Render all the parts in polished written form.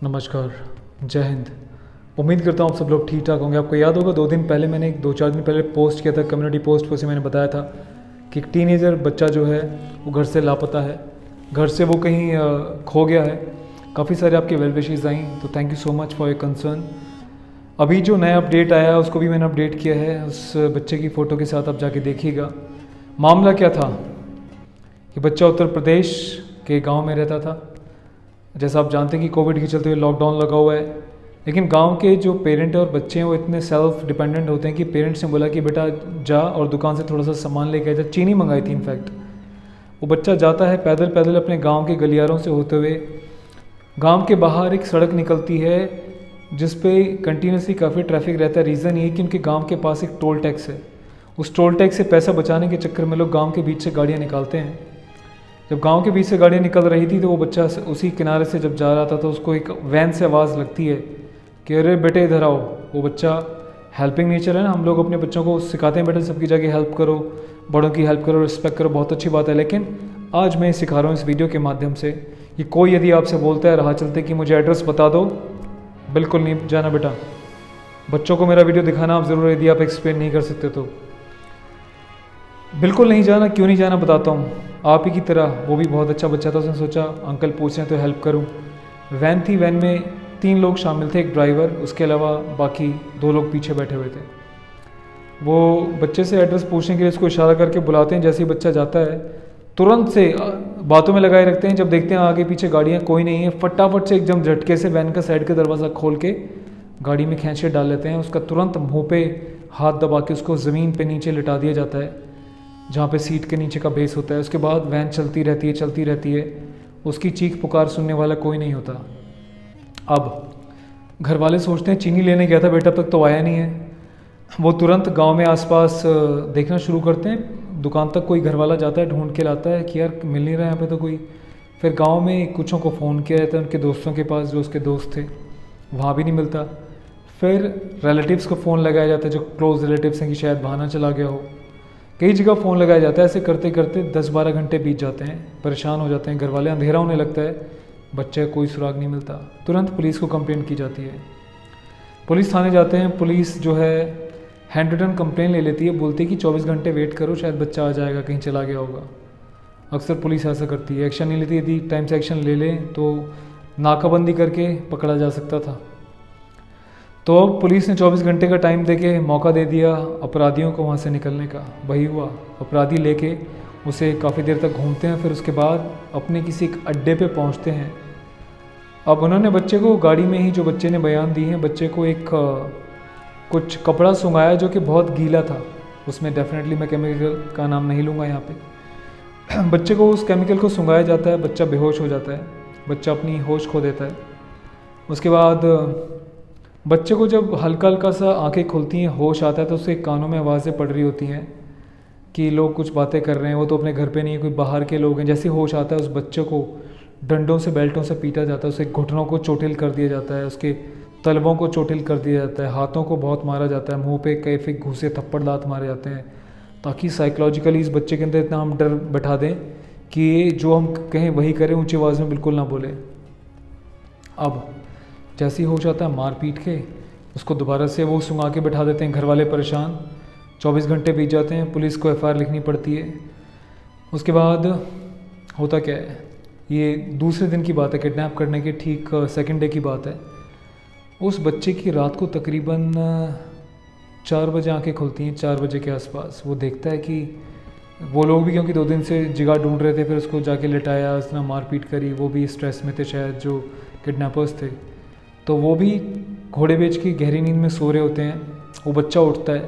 नमस्कार, जय हिंद। उम्मीद करता हूँ आप सब लोग ठीक ठाक होंगे। आपको याद होगा 2 दिन पहले मैंने 2-4 दिन पहले पोस्ट किया था, कम्युनिटी पोस्ट पर से मैंने बताया था कि एक टीनेजर बच्चा जो है वो घर से लापता है, घर से वो कहीं खो गया है। काफ़ी सारे आपके वेल विशेज़ आई, तो thank you so much for your concern. अभी जो नया अपडेट आया उसको भी मैंने अपडेट किया है, उस बच्चे की फ़ोटो के साथ आप जाके देखिएगा। मामला क्या था कि बच्चा उत्तर प्रदेश के गांव में रहता था। जैसा आप जानते हैं कि कोविड के चलते हुए लॉकडाउन लगा हुआ है, लेकिन गांव के जो पेरेंट और बच्चे हैं वो इतने सेल्फ डिपेंडेंट होते हैं कि पेरेंट्स ने बोला कि बेटा जा और दुकान से थोड़ा सा सामान लेके आ जा। चीनी मंगाई थी इनफैक्ट। वो बच्चा जाता है पैदल पैदल अपने गांव के गलियारों से होते हुए। गांव के बाहर एक सड़क निकलती है जिस पे कंटिन्यूसली काफ़ी ट्रैफिक रहता है। रीज़न ये कि उनके गांव के पास एक टोल टैक्स है। उस टोल टैक्स से पैसा बचाने के चक्कर में लोग गांव के बीच से गाड़ियाँ निकालते हैं। जब गांव के बीच से गाड़ियाँ निकल रही थी तो वो बच्चा उसी किनारे से जब जा रहा था तो उसको एक वैन से आवाज़ लगती है कि अरे बेटे इधर आओ। वो बच्चा हेल्पिंग नेचर है ना, हम लोग अपने बच्चों को सिखाते हैं बेटे सबकी जगह हेल्प करो, बड़ों की हेल्प करो, रिस्पेक्ट करो, बहुत अच्छी बात है। लेकिन आज मैं सिखा रहा हूँ इस वीडियो के माध्यम से कि कोई यदि आपसे बोलता है राह चलते कि मुझे एड्रेस बता दो, बिल्कुल नहीं जाना बेटा। बच्चों को मेरा वीडियो दिखाना आप ज़रूर, यदि आप एक्सप्लेन नहीं कर सकते तो बिल्कुल नहीं जाना। क्यों नहीं जाना बताता हूँ। आप ही की तरह वो भी बहुत अच्छा बच्चा था, उसने सोचा अंकल पूछ रहे हैं तो हेल्प करूँ। वैन थी, वैन में 3 लोग शामिल थे, एक ड्राइवर, उसके अलावा बाकी 2 लोग पीछे बैठे हुए थे। वो बच्चे से एड्रेस पूछने के लिए उसको इशारा करके बुलाते हैं। जैसे ही बच्चा जाता है तुरंत से बातों में लगाए रखते हैं। जब देखते हैं आगे पीछे गाड़ियाँ कोई नहीं है, फटाफट से एकदम झटके से वैन का साइड का दरवाज़ा खोल के गाड़ी में खींच के डाल लेते हैं। उसका तुरंत मुँह पे हाथ दबा के उसको ज़मीन पे नीचे लिटा दिया जाता है, जहाँ पे सीट के नीचे का बेस होता है। उसके बाद वैन चलती रहती है। उसकी चीख पुकार सुनने वाला कोई नहीं होता। अब घर वाले सोचते हैं चीनी लेने गया था बेटा, तक तो आया नहीं है। वो तुरंत गांव में आसपास देखना शुरू करते हैं। दुकान तक कोई घर वाला जाता है, ढूंढ के लाता है कि यार मिल नहीं रहा है यहाँ पे तो कोई। फिर गांव में कुछों को फ़ोन किया जाता है उनके दोस्तों के पास, जो उसके दोस्त थे, वहाँ भी नहीं मिलता। फिर रिलेटिव्स को फ़ोन लगाया जाता है, जो क्लोज रिलेटिव्स हैं, कि शायद बहाना चला गया हो। कई जगह फ़ोन लगाया जाता है। ऐसे करते करते 10-12 घंटे बीत जाते हैं। परेशान हो जाते हैं घर वाले, अंधेरा होने लगता है, बच्चे का कोई सुराग नहीं मिलता। तुरंत पुलिस को कंप्लेंट की जाती है। पुलिस थाने जाते हैं। पुलिस जो है हैंड रिटन कंप्लेंट ले लेती है, बोलती है कि 24 घंटे वेट करो, शायद बच्चा आ जाएगा, कहीं चला गया होगा। अक्सर पुलिस ऐसा करती है, एक्शन नहीं लेती। यदि टाइम से एक्शन ले लें तो नाकाबंदी करके पकड़ा जा सकता था। तो पुलिस ने 24 घंटे का टाइम देके मौका दे दिया अपराधियों को वहाँ से निकलने का। वही हुआ, अपराधी लेके उसे काफ़ी देर तक घूमते हैं, फिर उसके बाद अपने किसी एक अड्डे पे पहुँचते हैं। अब उन्होंने बच्चे को गाड़ी में ही, जो बच्चे ने बयान दी है, बच्चे को एक कुछ कपड़ा सुंघाया जो कि बहुत गीला था। उसमें डेफिनेटली मैं केमिकल का नाम नहीं लूँगा यहाँ पे। बच्चे को उस केमिकल को सुंघाया जाता है, बच्चा बेहोश हो जाता है, बच्चा अपनी होश खो देता है। उसके बाद बच्चे को जब हल्का हल्का सा आंखें खुलती हैं, होश आता है, तो उसके कानों में आवाज़ें पड़ रही होती हैं कि लोग कुछ बातें कर रहे हैं। वो तो अपने घर पे नहीं है, कोई बाहर के लोग हैं। जैसे होश आता है उस बच्चे को डंडों से, बेल्टों से पीटा जाता है, उसके घुटनों को चोटिल कर दिया जाता है, उसके तलवों को चोटिल कर दिया जाता है, हाथों को बहुत मारा जाता है, मुंह पे कई घूसे थप्पड़ दांत मारे जाते हैं, ताकि साइकोलॉजिकली इस बच्चे के अंदर इतना हम डर बैठा दें कि जो हम कहें वही करें, ऊँची आवाज़ में बिल्कुल ना बोले। अब जैसे ही होश आता है, मार पीट के उसको दोबारा से वो सुंघा के बैठा देते हैं। घर वाले परेशान। 24 घंटे बीत जाते हैं, पुलिस को एफआईआर लिखनी पड़ती है। उसके बाद होता क्या है, ये दूसरे दिन की बात है, किडनैप करने के ठीक सेकंड डे की बात है। उस बच्चे की रात को तकरीबन 4 बजे आंखें खुलती हैं, 4 बजे के आसपास। वो देखता है कि वो लोग भी, क्योंकि 2 दिन से जिगाड़ ढूंढ रहे थे, फिर उसको जाके लिटाया, उसने मारपीट करी। वो भी स्ट्रेस में थे शायद, जो किडनैपर्स थे। तो वो भी घोड़े बेच के गहरी नींद में सो रहे होते हैं। वो बच्चा उठता है।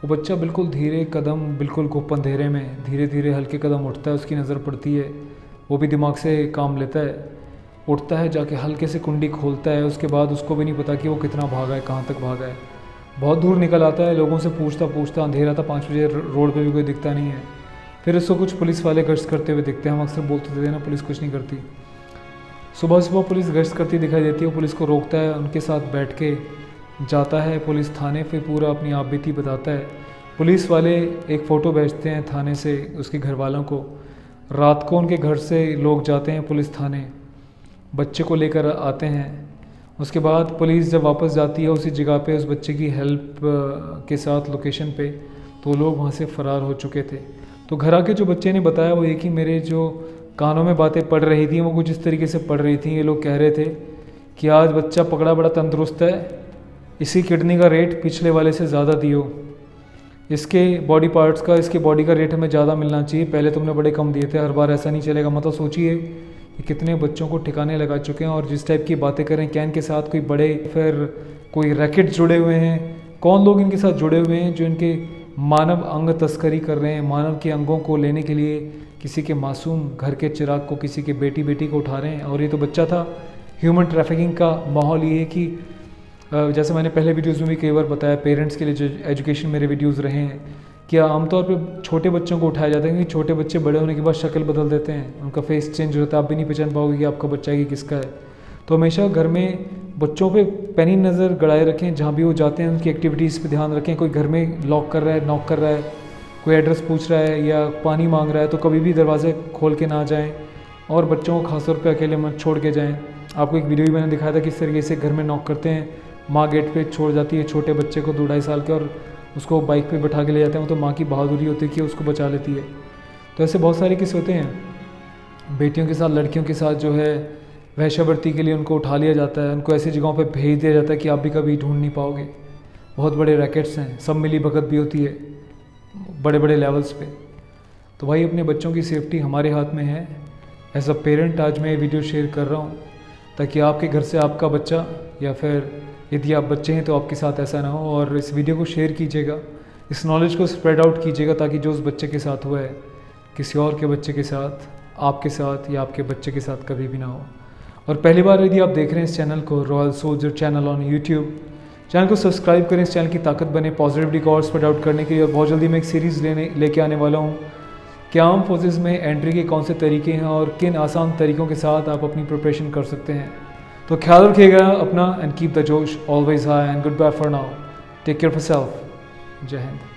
वो बच्चा बिल्कुल धीरे कदम, बिल्कुल गुप्त अंधेरे में धीरे धीरे हल्के कदम उठता है। उसकी नज़र पड़ती है, वो भी दिमाग से काम लेता है। उठता है, जाके हल्के से कुंडी खोलता है। उसके बाद उसको भी नहीं पता कि वो कितना भागा है, कहाँ तक भागा है। बहुत दूर निकल आता है, लोगों से पूछता पूछता, अंधेरा था, 5 बजे, रोड पे भी कोई दिखता नहीं है। फिर उसको कुछ पुलिस वाले गश्त करते हुए दिखते हैं। हम अक्सर बोलते थे ना, पुलिस कुछ नहीं करती। सुबह सुबह पुलिस गश्त करती दिखाई देती है। वो पुलिस को रोकता है, उनके साथ बैठ के जाता है पुलिस थाने। फिर पूरा अपनी आप बीती बताता है। पुलिस वाले एक फ़ोटो भेजते हैं थाने से उसके घर वालों को। रात को उनके घर से लोग जाते हैं पुलिस थाने। बच्चे को लेकर आते हैं। उसके बाद पुलिस जब वापस जाती है उसी जगह पे उस बच्चे की हेल्प के साथ लोकेशन पे, तो लोग वहाँ से फ़रार हो चुके थे। तो घर आके जो बच्चे ने बताया वो ये कि मेरे जो कानों में बातें पड़ रही थी वो कुछ इस तरीके से पड़ रही थी। ये लोग कह रहे थे कि आज बच्चा पकड़ा बड़ा तंदुरुस्त है, इसी किडनी का रेट पिछले वाले से ज़्यादा दियो, इसके बॉडी पार्ट्स का, इसके बॉडी का रेट हमें ज़्यादा मिलना चाहिए, पहले तुमने बड़े कम दिए थे, हर बार ऐसा नहीं चलेगा। मतलब सोचिए कि कितने बच्चों को ठिकाने लगा चुके हैं। और जिस टाइप की बातें करें कैन के साथ, कोई बड़े फिर कोई रैकेट जुड़े हुए हैं, कौन लोग इनके साथ जुड़े हुए हैं जो इनके मानव अंग तस्करी कर रहे हैं, मानव के अंगों को लेने के लिए किसी के मासूम घर के चिराग को, किसी के बेटी को उठा रहे हैं। और ये तो बच्चा था। ह्यूमन ट्रैफिकिंग का माहौल ये है कि जैसे मैंने पहले वीडियोज़ में भी कई बार बताया, पेरेंट्स के लिए जो एजुकेशन मेरे वीडियोज़ रहे हैं, कि आमतौर पे छोटे बच्चों को उठाया जाता है क्योंकि छोटे बच्चे बड़े होने के बाद शक्ल बदल देते हैं, उनका फेस चेंज होता है, आप भी नहीं पहचान पाओगे कि आपका बच्चा है कि किसका है। तो हमेशा घर में बच्चों पे पैनी नज़र गड़ाए रखें, जहाँ भी वो जाते हैं उनकी एक्टिविटीज़ पे ध्यान रखें। कोई घर में लॉक कर रहा है, नॉक कर रहा है, कोई एड्रेस पूछ रहा है या पानी मांग रहा है, तो कभी भी दरवाजे खोल के ना जाएँ और बच्चों को खासतौर पर अकेले मत छोड़ के जाएँ। आपको एक वीडियो भी मैंने दिखाया था किस तरीके से घर में नॉक करते हैं, माँ गेट पे छोड़ जाती है छोटे बच्चे को 2-2.5 साल के, और उसको बाइक पे बैठा के ले जाते हैं। तो माँ की बहादुरी होती है कि उसको बचा लेती है। तो ऐसे बहुत सारे किस्से होते हैं। बेटियों के साथ, लड़कियों के साथ जो है वैश्यावृत्ति के लिए उनको उठा लिया जाता है, उनको ऐसी जगहों पे भेज दिया जाता है कि आप भी कभी ढूंढ नहीं पाओगे। बहुत बड़े रैकेट्स हैं, सब मिली भगत भी होती है बड़े बड़े लेवल्स पे। तो भाई अपने बच्चों की सेफ्टी हमारे हाथ में है। एज अ पेरेंट आज मैं ये वीडियो शेयर कर रहा हूँ ताकि आपके घर से आपका बच्चा, या फिर यदि आप बच्चे हैं तो आपके साथ ऐसा ना हो। और इस वीडियो को शेयर कीजिएगा, इस नॉलेज को स्प्रेड आउट कीजिएगा ताकि जो उस बच्चे के साथ हुआ है किसी और के बच्चे के साथ, आपके साथ या आपके बच्चे के साथ कभी भी ना हो। और पहली बार यदि आप देख रहे हैं इस चैनल को, royal soldier channel on YouTube, channel को सब्सक्राइब करें, इस चैनल की ताकत बने पॉजिटिविटी को और स्प्रेड आउट करने के लिए। और बहुत जल्दी मैं एक सीरीज़ लेके आने वाला हूँ कि आर्म फोर्सेस में एंट्री के कौन से तरीके हैं और किन आसान तरीकों के साथ आप अपनी प्रिपरेशन कर सकते हैं। तो ख्याल रखिएगा अपना, एंड कीप द जोश always high, and good bye for now. Take care of yourself. जय हिंद।